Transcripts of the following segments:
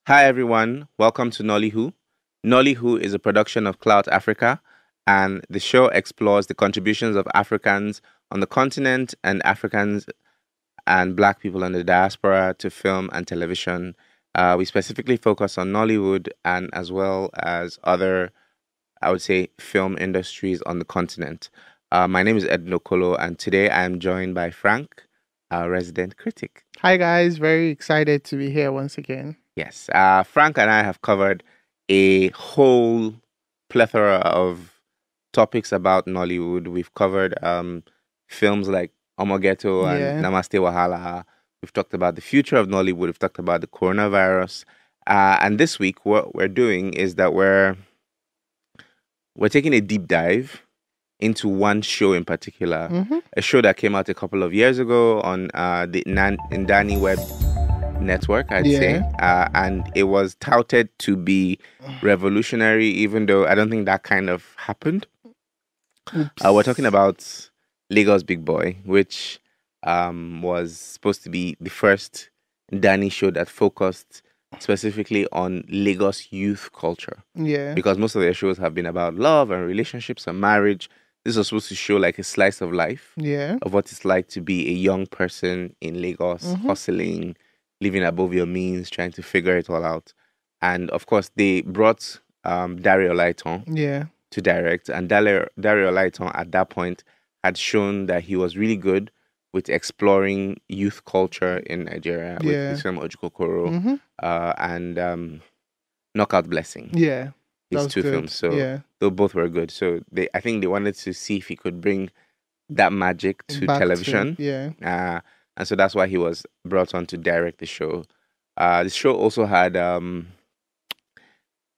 Hi everyone, welcome to Nollywho. Nollywho is a production of Clout Africa, and the show explores the contributions of Africans on the continent and Africans and Black people in the diaspora to film and television. We specifically focus on Nollywood and as well as other, I would say, film industries on the continent. My name is Edwin Okolo, and today I am joined by Frank, our resident critic. Hi guys, very excited to be here once again. Yes, Frank and I have covered a whole plethora of topics about Nollywood. We've covered films like Omogeto and Namaste Wahala. We've talked about the future of Nollywood. We've talked about the coronavirus. And this week, what we're doing is that we're taking a deep dive into one show in particular, a show that came out a couple of years ago on the Ndani web network, I'd say, and it was touted to be revolutionary, even though I don't think that kind of happened. We're talking about Lagos Big Boy, which was supposed to be the first Ndani show that focused specifically on Lagos youth culture. Yeah. Because most of their shows have been about love and relationships and marriage. This was supposed to show like a slice of life of what it's like to be a young person in Lagos, hustling, living above your means, trying to figure it all out. And of course, they brought Dario Olaitan to direct. And Dario Olaitan at that point had shown that he was really good with exploring youth culture in Nigeria with his film Ojukokoro and Knockout Blessing. Yeah. These two films. So they both were good. So I think they wanted to see if he could bring that magic to television. And so that's why he was brought on to direct the show. The show also had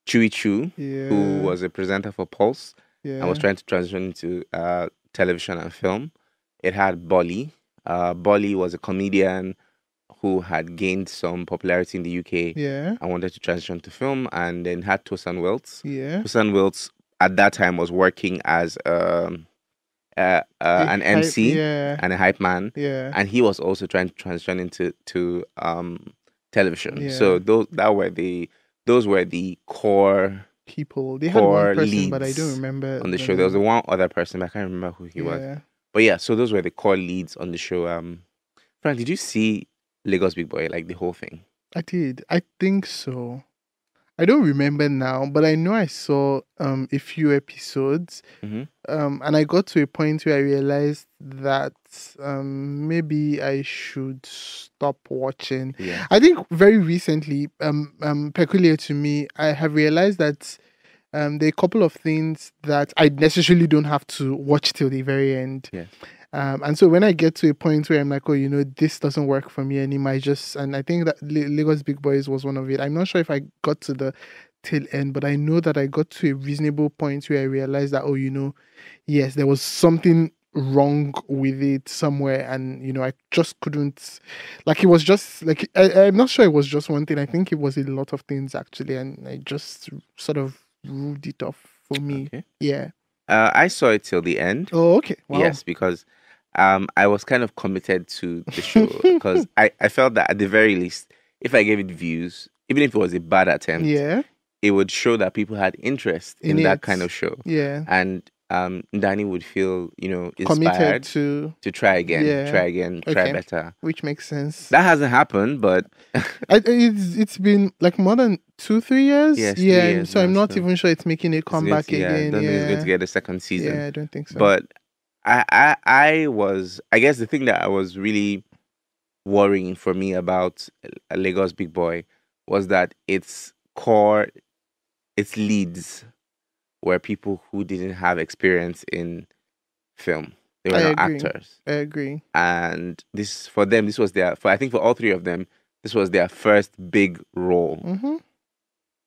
Chewy Chu, who was a presenter for Pulse and was trying to transition into television and film. It had Bolly. Bolly was a comedian who had gained some popularity in the UK and wanted to transition to film. And then had Tosan Welts. Tosan Welts at that time was working as an MC and a hype man, and he was also trying to transition into television. So those were the core people. They had one person, leads but I don't remember on the show. There was one other person, but I can't remember who he was. But yeah, so those were the core leads on the show. Frank, did you see Lagos Big Boy, like the whole thing? I did. I think so. I don't remember now, but I know I saw a few episodes, and I got to a point where I realized that maybe I should stop watching. I think very recently, peculiar to me, I have realized that there are a couple of things that I necessarily don't have to watch till the very end. And so when I get to a point where I'm like, oh, this doesn't work for me anymore, and I think that Lagos Big Boys was one of it. I'm not sure if I got to the tail end, but I know that I got to a reasonable point where I realized that, yes, there was something wrong with it somewhere, and I just couldn't, like, it was just like, I'm not sure it was just one thing. I think it was a lot of things actually, and I just sort of ruled it off for me. I saw it till the end. Oh, okay. Wow. Yes, because I was kind of committed to the show because I felt that at the very least, if I gave it views, even if it was a bad attempt, it would show that people had interest in that kind of show. And Ndani would feel, inspired to try again, try better. Which makes sense. That hasn't happened, but it's been like more than 2-3 years. Yes, 3 years so I'm not even sure it's making a comeback again. I don't think it's going to get a second season. I don't think so. But I guess the thing that I was really worrying for me about Lagos Big Boy was that its leads were people who didn't have experience in film. They were not actors. I agree. And for them, this was I think for all three of them, this was their first big role.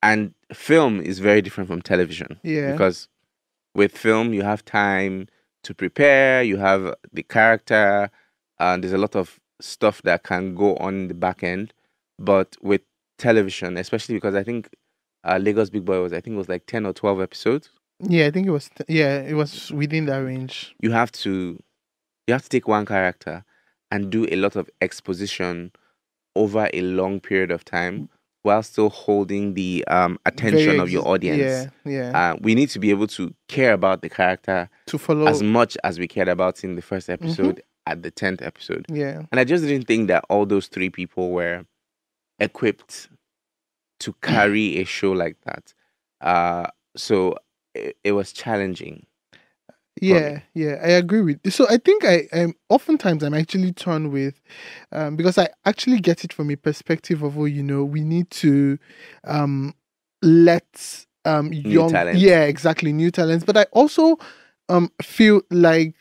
And film is very different from television. Because with film, you have time to prepare, you have the character, and there's a lot of stuff that can go on in the back end. But with television, especially because I think Lagos Big Boy was like 10 or 12 episodes. I think it was. It was within that range. You have to take one character and do a lot of exposition over a long period of time while still holding the attention of your audience. We need to be able to care about the character to follow as much as we cared about in the first episode at the 10th episode. And I just didn't think that all those three people were equipped to carry a show like that. So it was challenging. I agree with. So I think I'm oftentimes I'm actually torn with, because I actually get it from a perspective of, we need to let new talents. New talents. But I also feel like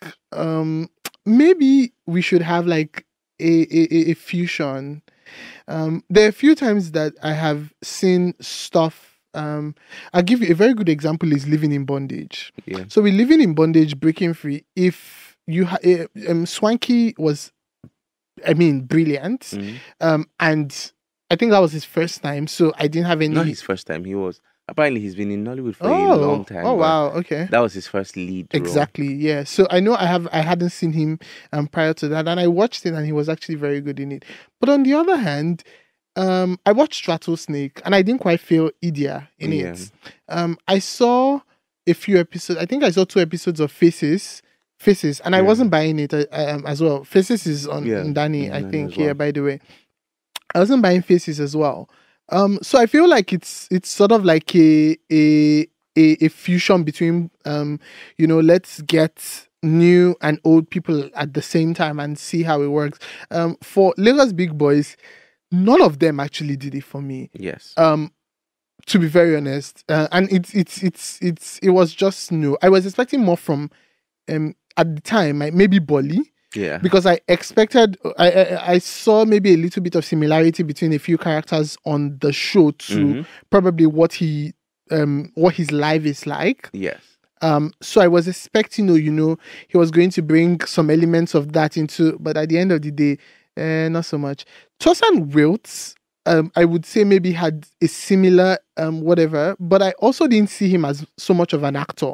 maybe we should have like a fusion. There are a few times that I have seen stuff. I'll give you a very good example is Living in Bondage. So with Living in Bondage, Breaking Free, if you Swanky was, brilliant. And I think that was his first time, so I didn't have any. Not his first time. Apparently he's been in Nollywood for a long time. Oh wow, okay. That was his first lead role. Exactly, yeah. So I know I hadn't seen him prior to that, and I watched it and he was actually very good in it. But on the other hand, I watched Rattlesnake and I didn't quite feel Idia in it. I saw a few episodes. I think I saw 2 episodes of Faces, and I wasn't buying it as well. Faces is on Ndani, I think. Well. By the way, I wasn't buying Faces as well. So I feel like it's sort of like a fusion between let's get new and old people at the same time and see how it works. For Lagos Big Boys, none of them actually did it for me. Yes. To be very honest, and it was just new. I was expecting more from at the time, maybe Bolly. Yeah. Because I expected, I saw maybe a little bit of similarity between a few characters on the show to probably what his life is like. Yes. So I was expecting, he was going to bring some elements of that into, but at the end of the day, not so much. Tosan Wiltz, I would say maybe had a similar whatever, but I also didn't see him as so much of an actor.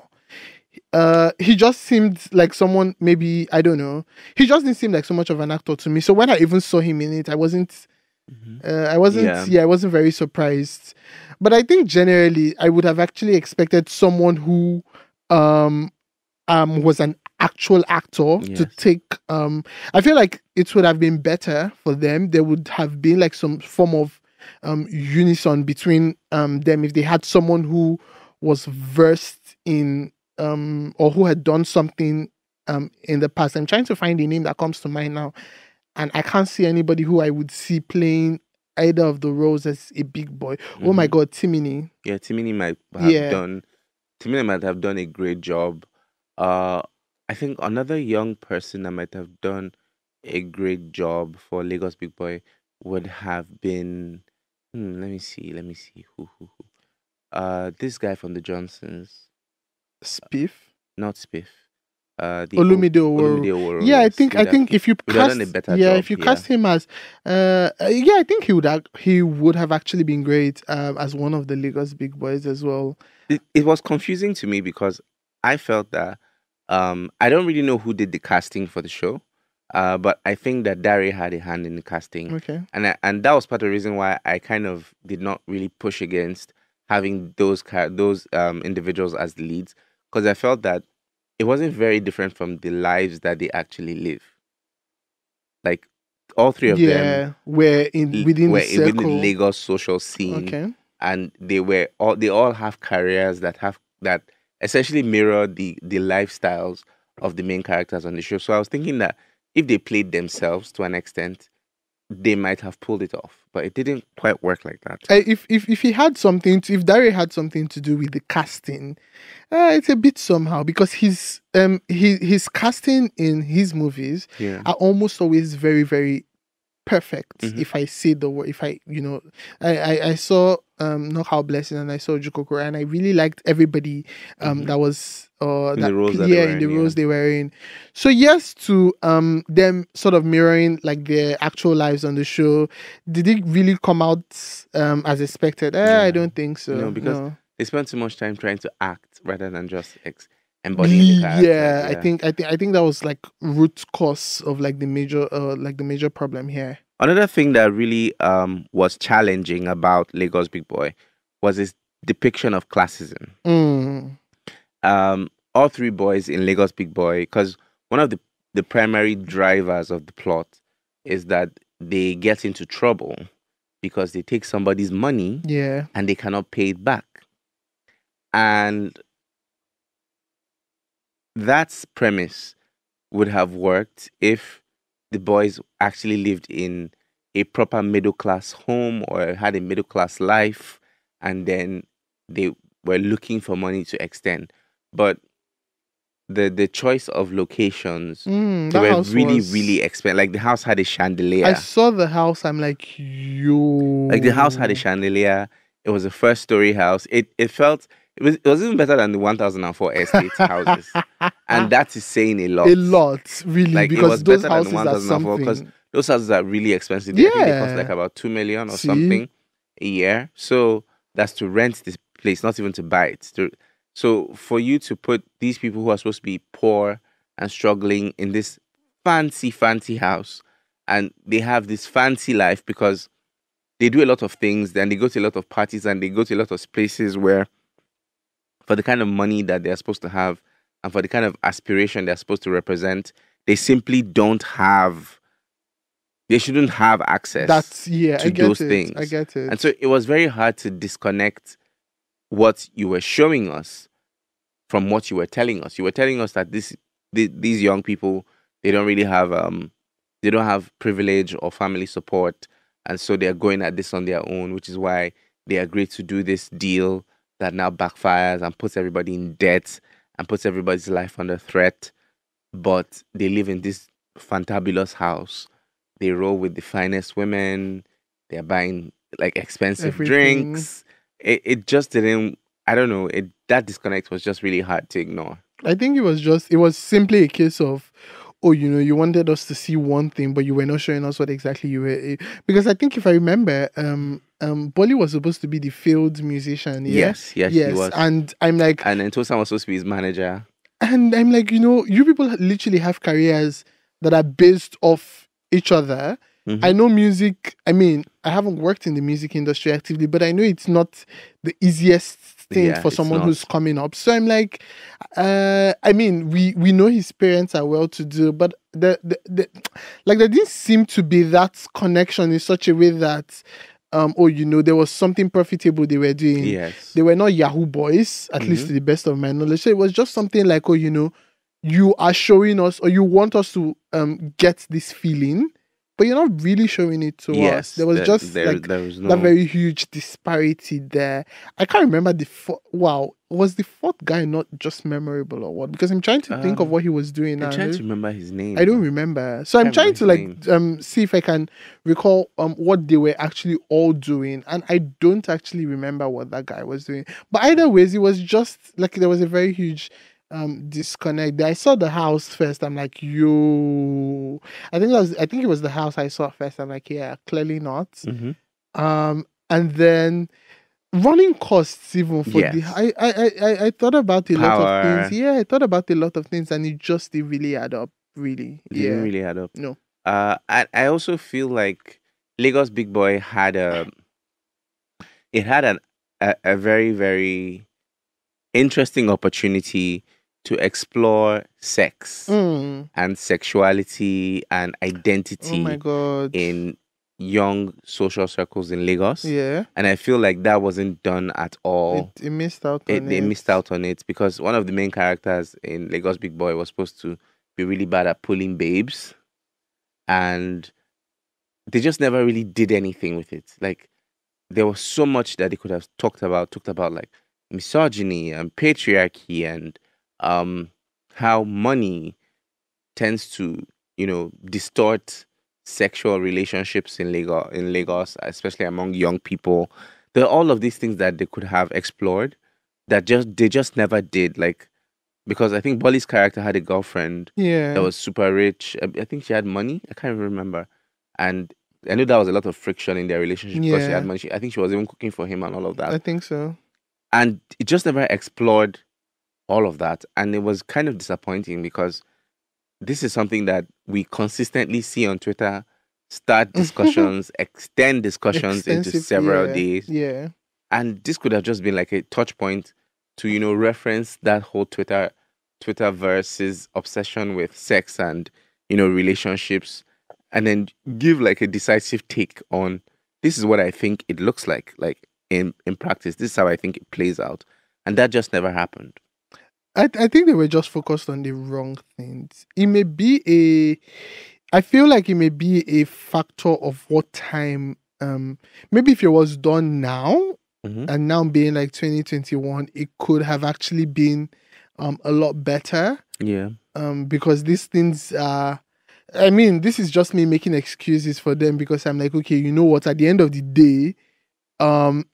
He just seemed like someone, maybe, I don't know. He just didn't seem like so much of an actor to me. So when I even saw him in it, I wasn't very surprised. But I think generally I would have actually expected someone who was an actual actor to take. I feel like it would have been better for them. There would have been like some form of unison between them if they had someone who was versed in or who had done something in the past. I'm trying to find a name that comes to mind now, and I can't see anybody who I would see playing either of the roles as a big boy. Oh my God, Timini. Yeah, Timini might have done a great job. I think another young person that might have done a great job for Lagos Big Boy would have been. Let me see. Who? This guy from the Johnsons. Spiff? Not Spiff. Olumide Oworo. Yeah, I think if you cast, if you cast him as, I think he would have actually been great as one of the Lagos Big Boys as well. It was confusing to me because I felt that I don't really know who did the casting for the show, but I think that Dari had a hand in the casting. Okay, and that was part of the reason why I kind of did not really push against having those individuals as the leads, because I felt that it wasn't very different from the lives that they actually live. Like all three of them were within the Lagos social scene. Okay, and they all have careers that essentially mirror the lifestyles of the main characters on the show. So I was thinking that if they played themselves to an extent, they might have pulled it off, but it didn't quite work like that. If he had something, if Dari had something to do with the casting, it's a bit somehow, because his casting in his movies are almost always very, very perfect. If I say the word, I saw Knockout Blessing and I saw Jukokura, and I really liked everybody that was in the roles they were in. So yes, to them sort of mirroring like their actual lives on the show. Did it really come out as expected? I don't think so. No, because they spent too much time trying to act rather than just embodying the character. I think that was like root cause of like the major problem here. Another thing that really was challenging about Lagos Big Boy was its depiction of classism. All three boys in Lagos Big Boy, because one of the primary drivers of the plot is that they get into trouble because they take somebody's money and they cannot pay it back. And that premise would have worked if the boys actually lived in a proper middle class home or had a middle class life, and then they were looking for money to extend. But the choice of locations, they were really expensive. Like the house had a chandelier. I saw the house. I'm like, yo. Like the house had a chandelier. It was a first story house. It was even better than the 1004 estate houses, and that is saying a lot. A lot, really, like, because it was those houses than the 1004 because those houses are really expensive. I think they cost like about 2 million or something a year. So that's to rent this place, not even to buy it. So for you to put these people who are supposed to be poor and struggling in this fancy house, and they have this fancy life because they do a lot of things, then they go to a lot of parties and they go to a lot of places where, for the kind of money that they're supposed to have and for the kind of aspiration they're supposed to represent, they simply don't have, they shouldn't have access to those things. I get it. And so it was very hard to disconnect what you were showing us from what you were telling us. You were telling us that these young people, they don't really have they don't have privilege or family support, and so they're going at this on their own, which is why they agreed to do this deal that now backfires and puts everybody in debt and puts everybody's life under threat. But they live in this fantabulous house. They roll with the finest women. They're buying like expensive drinks. It just didn't, I don't know, that disconnect was just really hard to ignore. I think it was simply a case of, oh, you wanted us to see one thing, but you were not showing us what exactly you were. Because I think if I remember, Bolly was supposed to be the failed musician. Yeah? Yes, he was. And I'm like, and Ntosan was supposed to be his manager. And I'm like, you people literally have careers that are based off each other. Mm-hmm. I know music. I mean, I haven't worked in the music industry actively, but I know it's not the easiest thing for someone who's coming up. So I'm like, I mean, we know his parents are well-to-do, but there didn't seem to be that connection in such a way that, there was something profitable they were doing. Yes, they were not Yahoo boys, at least to the best of my knowledge. So it was just something like, you are showing us, or you want us to get this feeling, but you're not really showing it to us. There was that very huge disparity there. I can't remember was the fourth guy not just memorable or what? Because I'm trying to think of what he was doing now. I'm trying to remember his name. I don't remember. So I'm trying to see if I can recall what they were actually all doing. And I don't actually remember what that guy was doing. But either ways, it was just like there was a very huge disconnect. I saw the house first. I'm like, yo. I think it was the house I saw first. I'm like, yeah, clearly not. Mm-hmm. And then running costs even for I thought about a lot of things. Yeah, I thought about a lot of things, and it just didn't really add up. Really, it didn't really add up. No. I also feel like Lagos Big Boy had a very, very interesting opportunity to explore sex and sexuality and identity in young social circles in Lagos. Yeah. And I feel like that wasn't done at all. It missed out on it. They missed out on it because one of the main characters in Lagos Big Boy was supposed to be really bad at pulling babes. And they just never really did anything with it. Like, there was so much that they could have talked about like misogyny and patriarchy and how money tends to, distort sexual relationships in Lagos, especially among young people. There are all of these things that they could have explored that they just never did. Like, because I think Bolly's character had a girlfriend that was super rich. I think she had money. I can't even remember. And I knew there was a lot of friction in their relationship because she had money. I think she was even cooking for him and all of that. I think so. And it just never explored all of that. And it was kind of disappointing because this is something that we consistently see on Twitter start discussions, extend discussions into several days. Yeah. And this could have just been like a touch point to, reference that whole Twitterverse's obsession with sex and, relationships, and then give like a decisive take on this is what I think it looks like in practice. This is how I think it plays out. And that just never happened. I think they were just focused on the wrong things. It may be I feel like it may be a factor of what time, maybe if it was done now, and now being like 2021, it could have actually been a lot better. Yeah. Because these things are, I mean, this is just me making excuses for them because I'm like, okay, you know what? At the end of the day,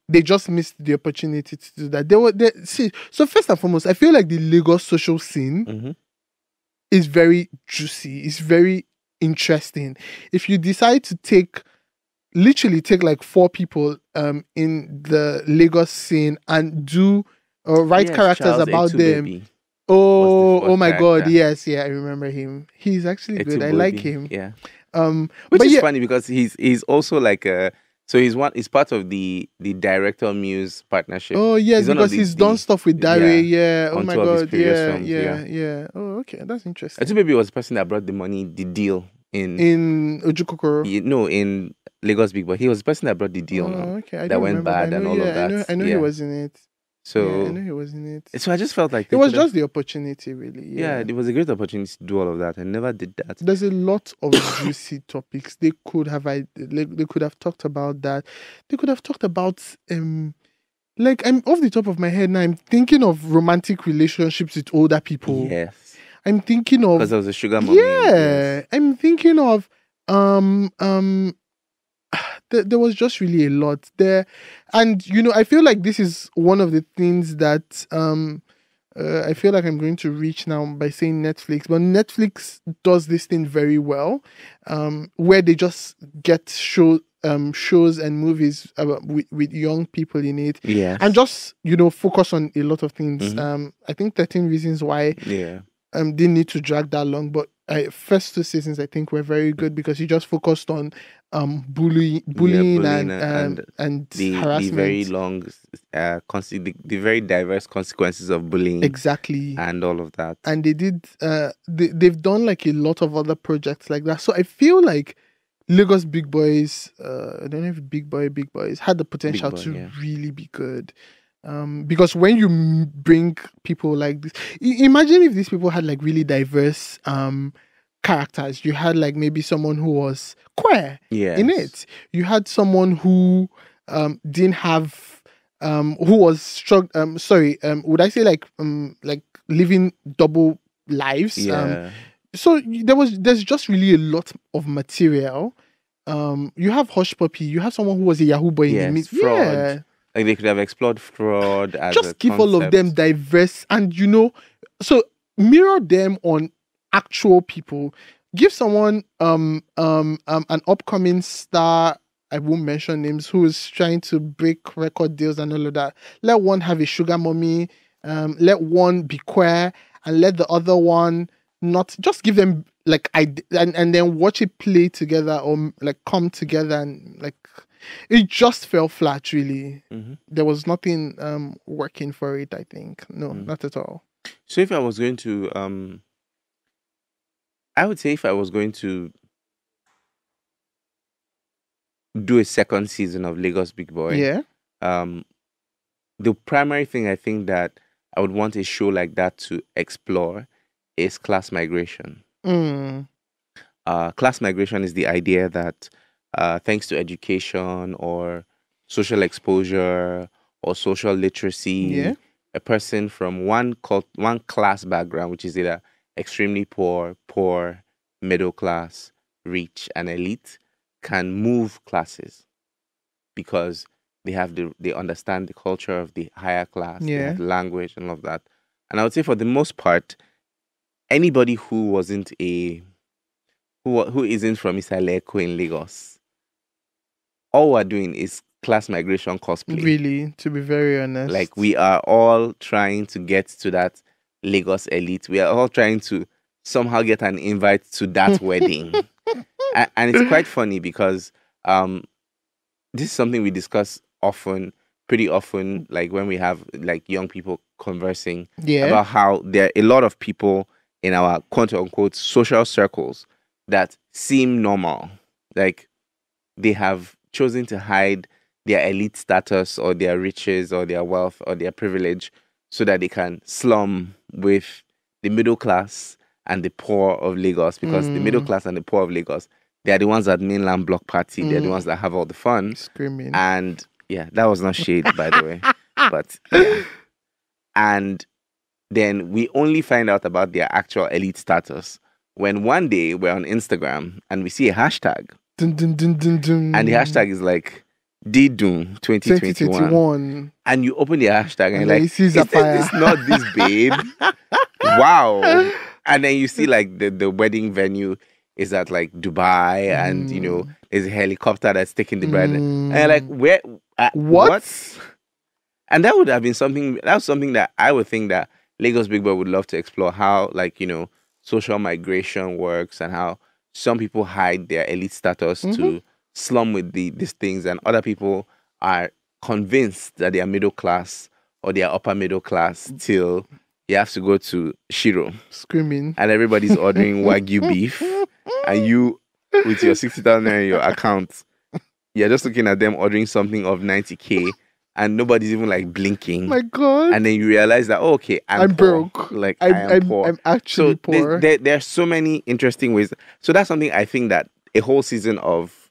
they just missed the opportunity to do that. So first and foremost, I feel like the Lagos social scene is very juicy. It's very interesting. If you decide to literally take like 4 people in the Lagos scene and write characters about them. Baby. Oh my God! Yes, I remember him. He's actually good. I like him. Yeah. Which is funny because he's also like he's part of the Director Muse partnership. Oh yes, because he's done stuff with Dare. Yeah. Oh my God. Yeah. Oh, okay, that's interesting. Etubaby was the person that brought the money, the deal in Ojukokoro. No, in Lagos Big Boy. He was the person that brought the deal. Okay. That went bad and all of that. I know he was in it. So I know he was in it. So I just felt like it was just the opportunity, really. Yeah, it was a great opportunity to do all of that. I never did that. There's a lot of juicy topics they could have talked about that. They could have talked about like I'm off the top of my head now. I'm thinking of romantic relationships with older people. Yes. I'm thinking of because there was a sugar mommy. Yeah, I'm thinking of there was just really a lot there. And, I feel like this is one of the things that I feel like I'm going to reach now by saying Netflix. But Netflix does this thing very well, where they just get shows and movies with young people in it. Yes. And just, focus on a lot of things. I think 13 Reasons Why didn't need to drag that long. But first 2 seasons, I think, were very good because you just focused on bullying and the harassment. The very long, the very diverse consequences of bullying. Exactly. And all of that. And they did, they've done like a lot of other projects like that. So I feel like Lagos Big Boys, I don't know if Big Boys had the potential to really be good. Because when you bring people like this, imagine if these people had like really diverse characters. You had like maybe someone who was queer in it. You had someone who didn't have who was struggling. Would I say like living double lives? Yeah. So there's just really a lot of material. You have Hush Puppy. You have someone who was a Yahoo boy in the mid. Fraud. Yeah. Like they could have explored fraud as just give concept. all of them diverse and so mirror them on actual people. Give someone an upcoming star, I won't mention names, who is trying to break record deals and all of that. Let one have a sugar mommy, let one be queer, and let the other one not. Just give them like and then watch it play together or like come together and like. It just fell flat, really. There was nothing working for it, I think. No, not at all. So if I was going to, I would say if I was going to do a second season of Lagos Big Boy, the primary thing I think that I would want a show like that to explore is class migration. Class migration is the idea that thanks to education or social exposure or social literacy, a person from one class background, which is either extremely poor, middle class, rich, and elite, can move classes because they understand the culture of the higher class, they have the language and all of that. And I would say for the most part, anybody who isn't from Isaleko in Lagos, all we're doing is class migration cosplay. Really, to be very honest. Like, we are all trying to get to that Lagos elite. We are all trying to somehow get an invite to that wedding. And it's quite funny because this is something we discuss pretty often, like when we have like young people conversing about how there are a lot of people in our quote unquote social circles that seem normal. Like they have chosen to hide their elite status or their riches or their wealth or their privilege so that they can slum with the middle class and the poor of Lagos, because the middle class and the poor of Lagos, they are the ones at mainland block party. They're the ones that have all the fun. Screaming. And yeah, that was not shade, by the way. But yeah. And then we only find out about their actual elite status when one day we're on Instagram and we see a hashtag. Dun, dun, dun, dun, dun. And the hashtag is like Didun 2021. And you open the hashtag and you're like, is this not this babe? Wow. And then you see like the wedding venue is at like Dubai and you know there's a helicopter that's taking the bride. And you're like, where what? And that would have been something that I would think that Lagos Big Boy would love to explore, how like, you know, social migration works and how some people hide their elite status to slum with these things, and other people are convinced that they are middle class or they are upper middle class till you have to go to Shiro. Screaming. And everybody's ordering Wagyu beef. And you, with your 60,000 in your account, you're just looking at them ordering something of 90K and nobody's even like blinking. My God. And then you realize that, oh, okay, I'm poor. Broke. Like, I'm poor. I'm actually poor. There are so many interesting ways. So that's something I think that a whole season of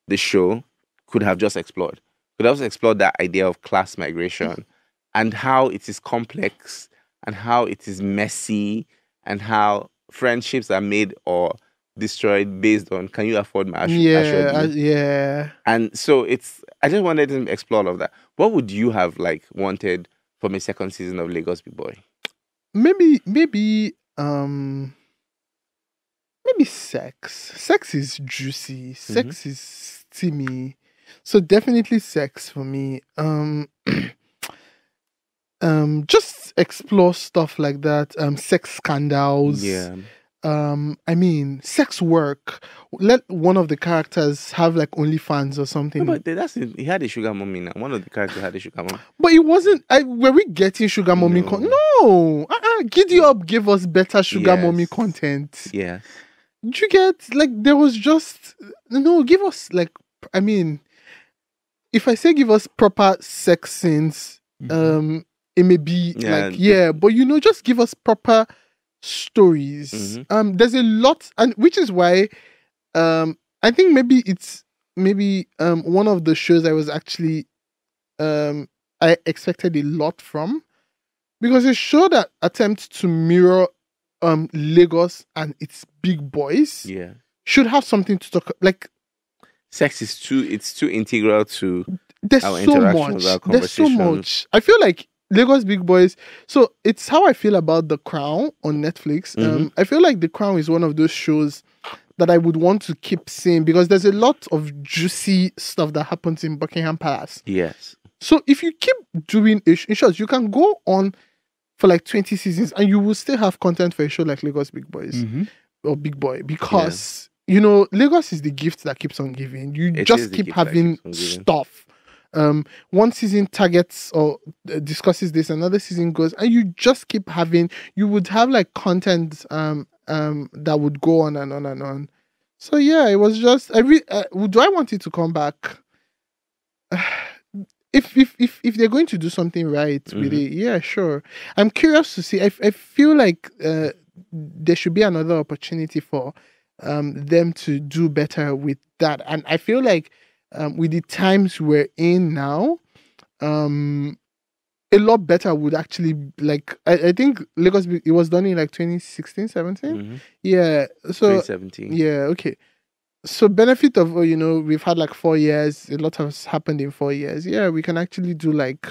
the show could have just explored. Could have explored that idea of class migration and how it is complex and how it is messy and how friendships are made or destroyed based on, can you afford my yeah. And so I just wanted to explore all of that. What would you have like wanted from a second season of Lagos Big Boy? Maybe sex. Sex is juicy. Sex is steamy. So definitely sex for me. Just explore stuff like that. Sex scandals. Yeah. I mean, sex work. Let one of the characters have like OnlyFans or something. No, but he had a sugar mommy now. One of the characters had a sugar mom. But it wasn't. Were we getting sugar mommy? No. Giddy Up gave us better sugar mommy content. Yes. Did you get like there was just give us like, I mean, if I say give us proper sex scenes, it may be but just give us proper stories. There's a lot, and which is why I think maybe it's one of the shows I was actually I expected a lot from, because a show that attempts to mirror Lagos and its big boys should have something to talk like. Sex is too integral to there's our so interactions, much. our conversations. There's so much. I feel like Lagos Big Boys. So it's how I feel about The Crown on Netflix. I feel like The Crown is one of those shows that I would want to keep seeing, because there's a lot of juicy stuff that happens in Buckingham Palace. Yes. So if you keep doing it, in short, you can go on for like 20 seasons and you will still have content for a show like Lagos Big Boys or Big Boy, because Lagos is the gift that keeps on giving. You just keep having stuff. One season targets or discusses this, another season goes, and you just keep having. You would have like content that would go on and on and on. So yeah, it was just. Do I want it to come back? If they're going to do something right with it, yeah, sure. I'm curious to see. I feel like there should be another opportunity for them to do better with that, and I feel like with the times we're in now, a lot better would actually like. I think Lagos, it was done in like 2016, 17. Yeah, so 2017. Yeah, okay. So benefit of we've had like 4 years. A lot has happened in 4 years. Yeah, we can actually do like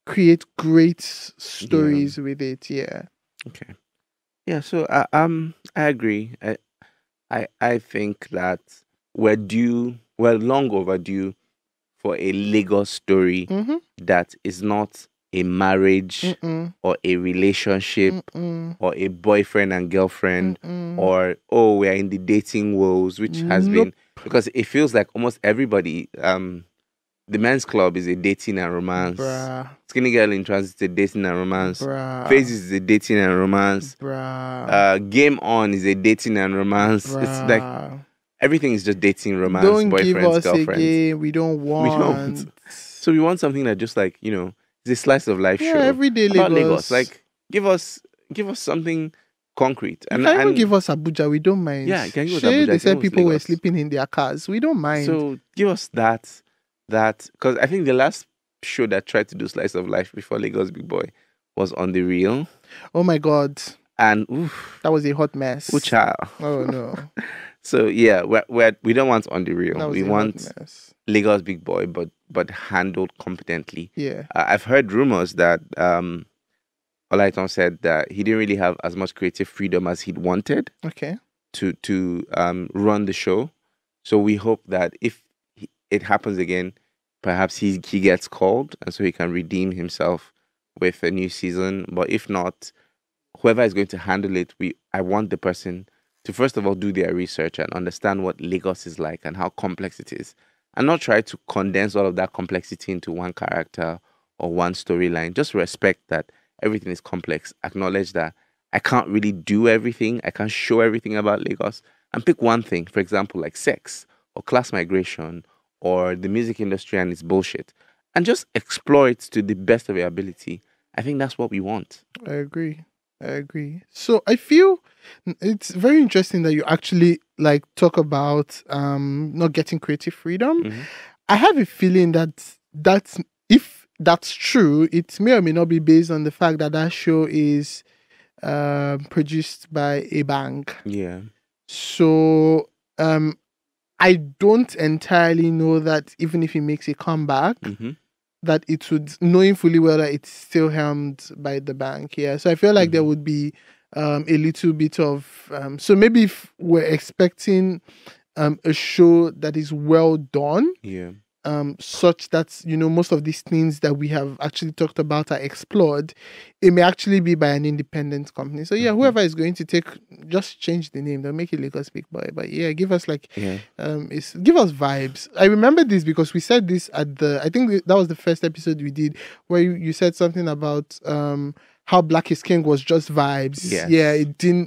create great stories with it. Yeah. Okay. Yeah. So I agree. I think that we're long overdue for a Lagos story that is not a marriage or a relationship or a boyfriend and girlfriend or we're in the dating woes, which has been, because it feels like almost everybody, the men's club is a dating and romance. Bruh. Skinny Girl in Transit is a dating and romance. Bruh. Phases is a dating and romance. Bruh. Game On is a dating and romance. Bruh. It's like everything is just dating, romance, don't boyfriends, give us girlfriends. A game. We don't want. So we want something that just like, you know, it's a slice of life show. Everyday about Lagos. Like give us something concrete. And even give us Abuja, we don't mind. Yeah, you can give us Abuja. They said people were sleeping in their cars. We don't mind. So give us that, because I think the last show that tried to do slice of life before Lagos Big Boy was On the Real. Oh my God. And that was a hot mess. Oh child. Oh no. So yeah, we don't want On the Real. We want Lagos Big Boy, but handled competently. Yeah. I've heard rumors that Olaitan said that he didn't really have as much creative freedom as he'd wanted. Okay. To run the show. So we hope that if it happens again, perhaps he gets called and so he can redeem himself with a new season. But if not, whoever is going to handle it, I want the person to first of all do their research and understand what Lagos is like and how complex it is, and not try to condense all of that complexity into one character or one storyline. Just respect that everything is complex. Acknowledge that I can't really do everything. I can't show everything about Lagos, and pick one thing, for example, like sex or class migration or the music industry and its bullshit, and just explore it to the best of your ability. I think that's what we want. I agree. So I feel it's very interesting that you actually like talk about not getting creative freedom. I have a feeling that if that's true, it may or may not be based on the fact that show is produced by a bank. Yeah. So I don't entirely know that even if he makes a comeback, that it would, knowing fully well that it's still helmed by the bank. Yeah. So I feel like there would be a little bit of so maybe if we're expecting a show that is well done. Yeah. Such that, you know, most of these things that we have actually talked about are explored, it may actually be by an independent company. So yeah, whoever is going to just change the name, they'll make it Lagos Big Boy. But yeah, give us give us vibes. I remember this because we said this I think that was the first episode we did where you said something about how Black is King was just vibes. Yes. Yeah,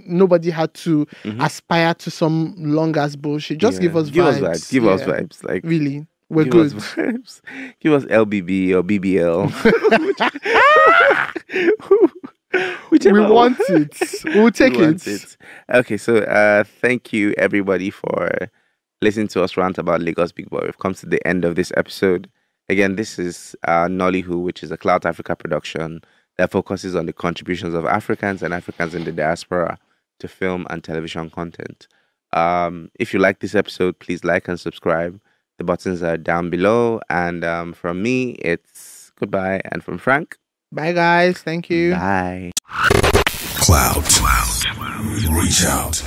nobody had to aspire to some long ass bullshit. Just give us vibes. Give us vibes. Like really. We're good. Give us LBB or BBL. We want it. We'll take it. Okay, so thank you everybody for listening to us rant about Lagos Big Boy. We've come to the end of this episode. Again, this is Nollywho, which is a Clout Africa production that focuses on the contributions of Africans and Africans in the diaspora to film and television content. If you like this episode, please like and subscribe. The buttons are down below. And from me, it's goodbye. And from Frank, bye, guys. Thank you. Bye. Clout. Reach out.